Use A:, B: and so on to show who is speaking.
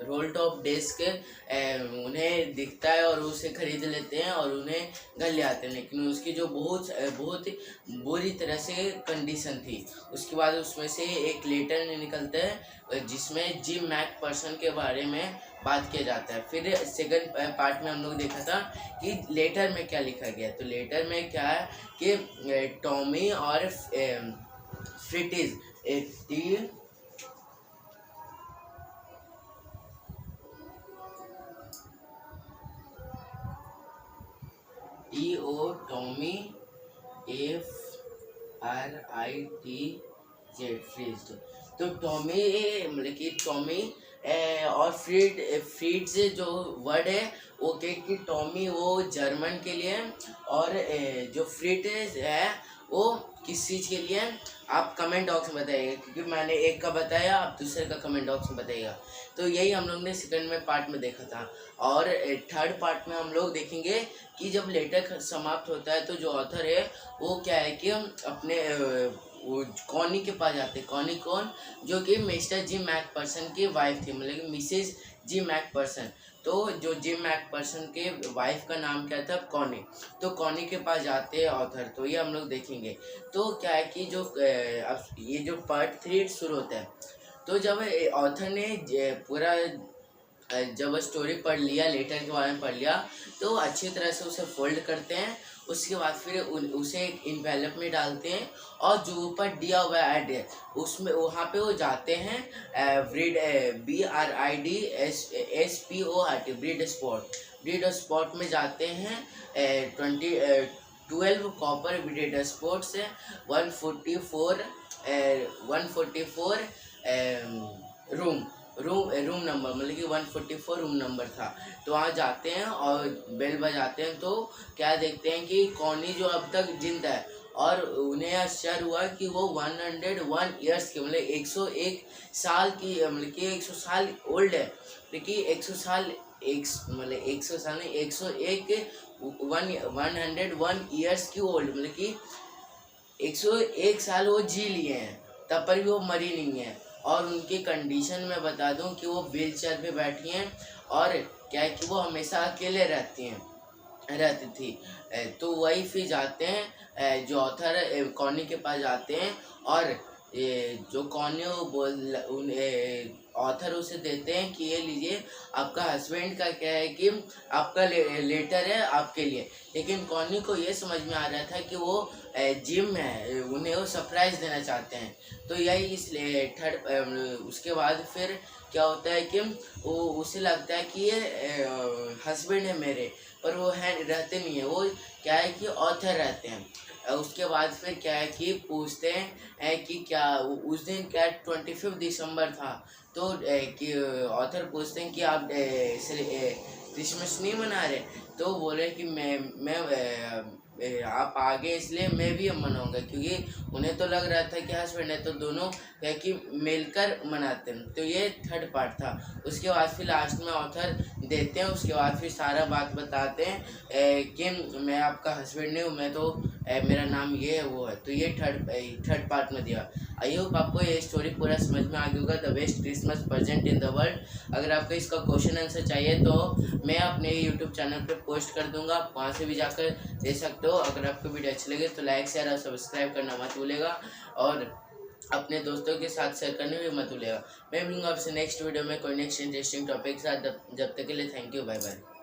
A: Role top desk उन्हें दिखता है और उसे खरीद लेते हैं और उन्हें घर ले आते हैं, लेकिन उसकी जो बहुत बुरी तरह से कंडीशन थी। उसके बाद उसमें से एक लेटर निकलता है जिसमें जिम मैकपर्सन के बारे में बात किया जाता है। फिर सेकंड पार्ट में हम लोग देखा था कि लेटर में क्या लिखा गया। तो लेटर में क्या है कि टॉमी और फ्रिटिज टॉमी FRITZ फ्रीज। तो टॉमी मतलब कि टॉमी और फ्रीड्स जो वर्ड है वो कि टॉमी वो जर्मन के लिए और जो फ्रीट्स है वो किस चीज़ के लिए आप कमेंट बॉक्स में बताइएगा, क्योंकि मैंने एक का बताया, आप दूसरे का कमेंट बॉक्स में बताइएगा। तो यही हम लोग ने सेकंड में पार्ट में देखा था। और थर्ड पार्ट में हम लोग देखेंगे कि जब लेटर समाप्त होता है तो जो ऑथर है वो क्या है कि अपने वो कॉनी के पास जाते हैं। कॉनी कौन? जो कि मिस्टर जिम मैकपर्सन की वाइफ थी, मतलब कि मिसेज जिम मैकपर्सन। तो जो जिम मैकपर्सन के वाइफ का नाम क्या था? कॉनी। तो कॉनी के पास जाते हैं ऑथर, तो ये हम लोग देखेंगे। तो क्या है कि जो अब ये जो पार्ट 3 शुरू होता है, तो जब ऑथर ने पूरा जब स्टोरी पढ़ लिया, लेटर के बारे में पढ़ लिया, तो अच्छी तरह से उसे फोल्ड करते हैं। उसके बाद फिर उसे एक इन्वेलप में डालते हैं और जो ऊपर दिया हुआ ऐड है उसमें वहाँ पे वो जाते हैं ब्रीड BRIDSPORT ब्रीड स्पॉट में जाते हैं। 12 कॉपर ब्रीड स्पॉट से 144 रूम नंबर, मतलब कि 144 रूम नंबर था। तो वहाँ जाते हैं और बेल बजाते हैं, तो क्या देखते हैं कि कॉनी जो अब तक जिंदा है और उन्हें आश्चर्य हुआ कि वो 101 ईयर्स की, मतलब 101 साल की, मतलब कि 100 साल ओल्ड है। देखिए 100 साल, मतलब 100 साल नहीं, 101 101 ईयर्स की ओल्ड, मतलब कि 101 साल वो जी लिए हैं, तब पर भी वो मरी नहीं है। और उनकी कंडीशन मैं बता दूं कि वो व्हील चेयर पे बैठी हैं और क्या है कि वो हमेशा अकेले रहती थी। तो वही फिर जाते हैं, जो ऑथर कॉनी के पास जाते हैं और जो कॉनी ऑथर उसे देते हैं कि ये लीजिए, आपका हस्बैंड का क्या है कि आपका लेटर है आपके लिए। लेकिन कॉनी को ये समझ में आ रहा था कि वो जिम है, उन्हें वो सरप्राइज देना चाहते हैं। तो यही इसलिए उसके बाद फिर क्या होता है कि वो उसे लगता है कि ये हस्बैंड है मेरे, पर वो रहते नहीं है, वो क्या है कि ऑथर रहते हैं। उसके बाद फिर क्या है कि पूछते हैं कि क्या उस दिन क्या 25 दिसंबर था। तो कि ऑथर पूछते हैं कि आप क्रिसमस नहीं मना रहे? तो बोले कि मैं आप आगे इसलिए मैं भी मनाऊंगा, क्योंकि उन्हें तो लग रहा था कि हस्बैंड है, तो दोनों क्या कि मिलकर मनाते हैं। तो ये थर्ड पार्ट था। उसके बाद फिर लास्ट में ऑथर देते हैं, उसके बाद फिर सारा बात बताते हैं कि मैं आपका हस्बैंड नहीं हूँ, मैं तो मेरा नाम ये है वो है। तो ये थर्ड पार्ट में दिया। आई होप आपको ये स्टोरी पूरा समझ में आ गया होगा। The best Christmas present in the world. अगर आपको इसका क्वेश्चन आंसर चाहिए तो मैं अपने यूट्यूब चैनल पे पोस्ट कर दूंगा, आप वहाँ से भी जाकर दे सकते हो। अगर आपको वीडियो अच्छी लगे तो लाइक शेयर और सब्सक्राइब करना मत भूलेगा और अपने दोस्तों के साथ शेयर करने भी मत भूलेगा। मैं मिलूंगा आपसे नेक्स्ट वीडियो में कोई नेक्स्ट इंटरेस्टिंग टॉपिक के साथ। जब तक के लिए थैंक यू, बाय बाय।